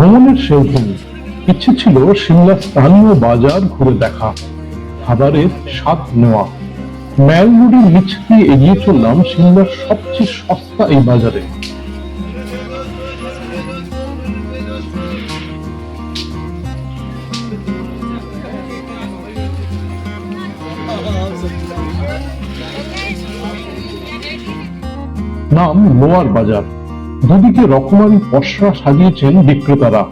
ভ্রমণের শেষ ভূমি। ইচ্ছে ছিল সিমলার স্থানীয় বাজার ঘুরে দেখা, খাবারের স্বাদ নেওয়া। ম্যাল রোডের নিচ দিয়ে এগিয়ে চললাম সিমলার সবচেয়ে সস্তা এই বাজারে। নাম লোয়ার বাজার। দুদিকে রকমারি পসরা সাজিয়েছেন বিক্রেতারা।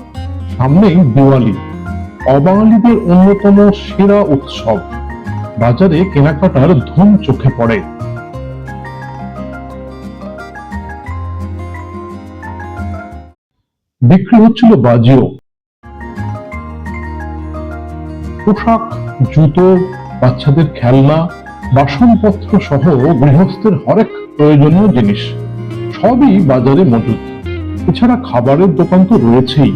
সামনেই দিওয়ালি, অবাঙালিদের অন্যতম সেরা উৎসব। বাজারে কেনাকাটার ধুম চোখে পড়ে। বিক্রি হচ্ছিল বাজিও, পোশাক, জুতো, বাচ্চাদের খেলনা, বাসনপত্র সহ গৃহস্থের হরেক প্রয়োজনীয় জিনিস সবই বাজারে মজুদ। এছাড়া খাবারের দোকান তো রয়েছেই।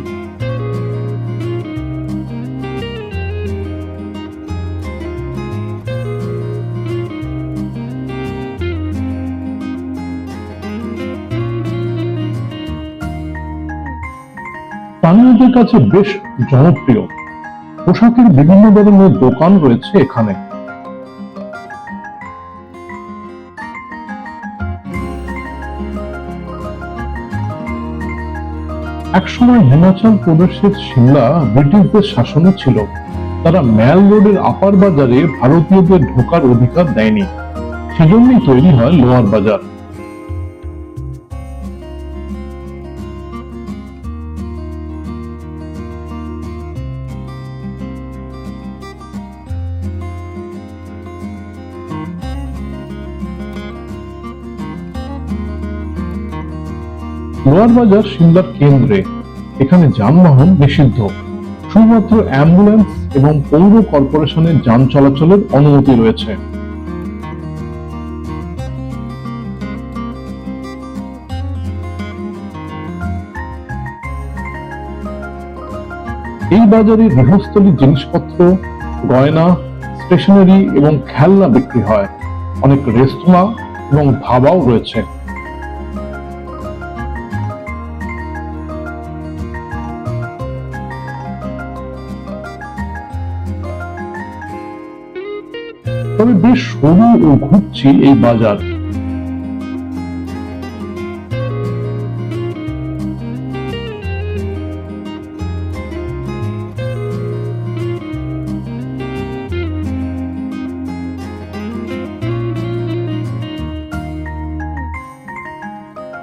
স্থানীয়দের কাছে বেশ জনপ্রিয়। পোশাকের বিভিন্ন ধরনের দোকান রয়েছে এখানে। একসময় হিমাচল প্রদেশের সিমলা ব্রিটিশদের শাসনে ছিল। তারা ম্যাল রোডের আপার বাজারে ভারতীয়দের ঢোকার অধিকার দেয়নি। সেজন্যই তৈরি হয় লোয়ার বাজার। লোয়ার বাজার সিমলার কেন্দ্রে। এখানে যানবাহন নিষিদ্ধ। শুধুমাত্র অ্যাম্বুলেন্স এবং পৌর কর্পোরেশনের যান চলাচলের অনুমতি রয়েছে। এই বাজারে গৃহস্থলী জিনিসপত্র, গয়না, স্টেশনারি এবং খেলনা বিক্রি হয়। অনেক রেস্তোরাঁ এবং ধাবাও রয়েছে। তবে বেশ সরু ও ঘুরছি এই বাজার।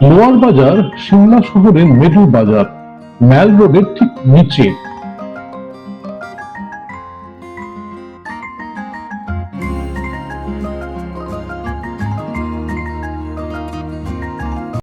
লোয়ার বাজার সিমলা শহরের মেরু বাজার, ম্যাল রোডের ঠিক নিচে।